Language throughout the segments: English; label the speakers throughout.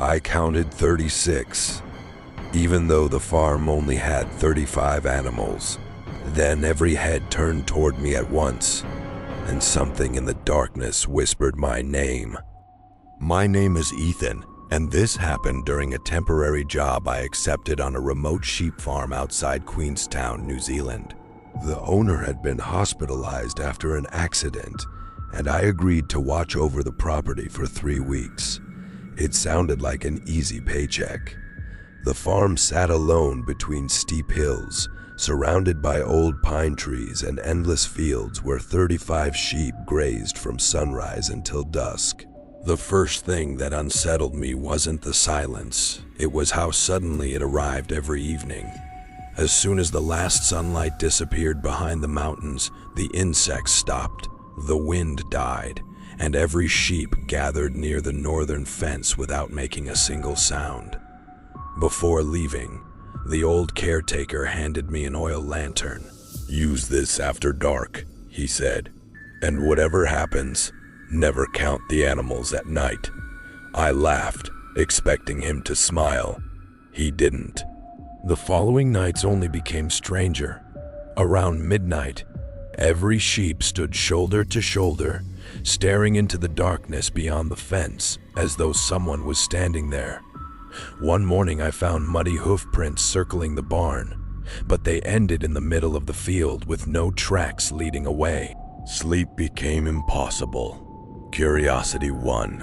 Speaker 1: I counted 36, even though the farm only had 35 animals. Then every head turned toward me at once, and something in the darkness whispered my name. My name is Ethan, and this happened during a temporary job I accepted on a remote sheep farm outside Queenstown, New Zealand. The owner had been hospitalized after an accident, and I agreed to watch over the property for 3 weeks. It sounded like an easy paycheck. The farm sat alone between steep hills, surrounded by old pine trees and endless fields where 35 sheep grazed from sunrise until dusk. The first thing that unsettled me wasn't the silence, it was how suddenly it arrived every evening. As soon as the last sunlight disappeared behind the mountains, the insects stopped, the wind died, and every sheep gathered near the northern fence without making a single sound. Before leaving, the old caretaker handed me an oil lantern. "Use this after dark," he said, "and whatever happens, never count the animals at night." I laughed, expecting him to smile. He didn't. The following nights only became stranger. Around midnight, every sheep stood shoulder to shoulder, staring into the darkness beyond the fence, as though someone was standing there. One morning I found muddy hoof prints circling the barn, but they ended in the middle of the field with no tracks leading away. Sleep became impossible. Curiosity won.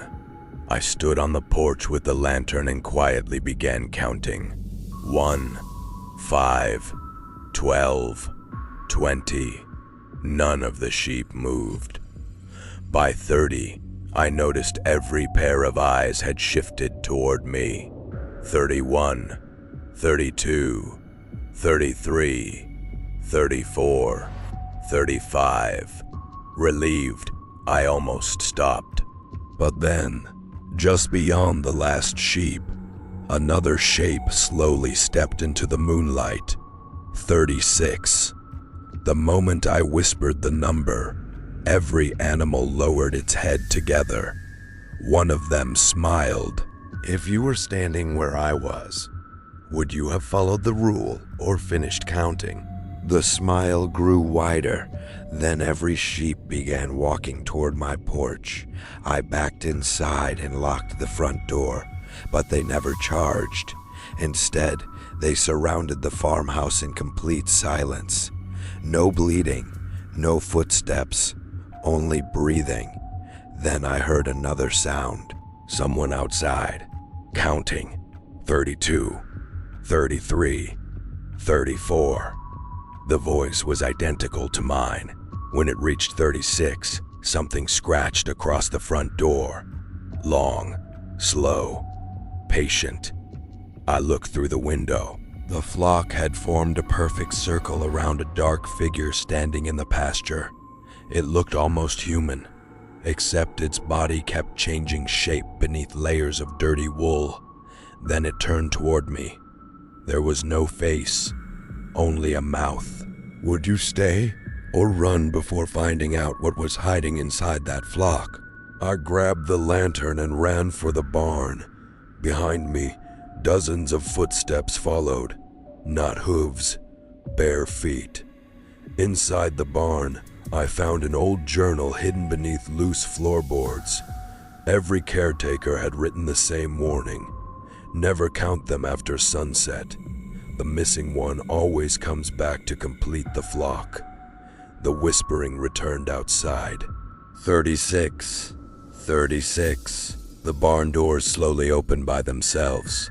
Speaker 1: I stood on the porch with the lantern and quietly began counting. 1, 5, 12, 20. None of the sheep moved. By 30, I noticed every pair of eyes had shifted toward me. 31, 32, 33, 34, 35. Relieved, I almost stopped. But then, just beyond the last sheep, another shape slowly stepped into the moonlight. 36. The moment I whispered the number, every animal lowered its head together. One of them smiled. If you were standing where I was, would you have followed the rule or finished counting? The smile grew wider. Then every sheep began walking toward my porch. I backed inside and locked the front door, but they never charged. Instead, they surrounded the farmhouse in complete silence. No bleating, no footsteps, only breathing. Then I heard another sound. Someone outside, counting. 32, 33, 34. The voice was identical to mine. When it reached 36, something scratched across the front door. Long, slow, patient. I looked through the window. The flock had formed a perfect circle around a dark figure standing in the pasture. It looked almost human, except its body kept changing shape beneath layers of dirty wool. Then it turned toward me. There was no face, only a mouth. Would you stay or run before finding out what was hiding inside that flock? I grabbed the lantern and ran for the barn. Behind me, dozens of footsteps followed. Not hooves, bare feet. Inside the barn, I found an old journal hidden beneath loose floorboards. Every caretaker had written the same warning. Never count them after sunset. The missing one always comes back to complete the flock. The whispering returned outside. 36, 36. The barn doors slowly opened by themselves.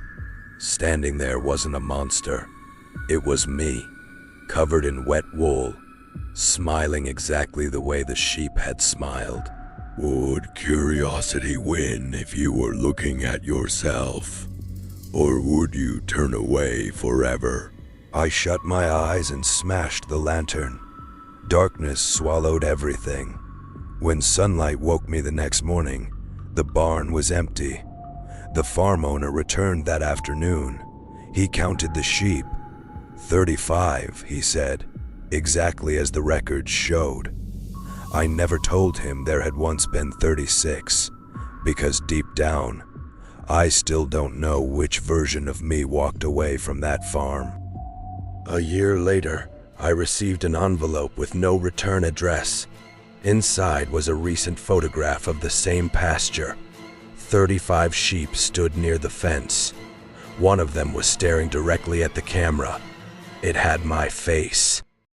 Speaker 1: Standing there wasn't a monster. It was me, covered in wet wool, smiling exactly the way the sheep had smiled. Would curiosity win if you were looking at yourself? Or would you turn away forever? I shut my eyes and smashed the lantern. Darkness swallowed everything. When sunlight woke me the next morning, the barn was empty. The farm owner returned that afternoon. He counted the sheep. 35, he said, exactly as the records showed. I never told him there had once been 36, because deep down, I still don't know which version of me walked away from that farm. A year later, I received an envelope with no return address. Inside was a recent photograph of the same pasture. 35 sheep stood near the fence. One of them was staring directly at the camera. It had my face.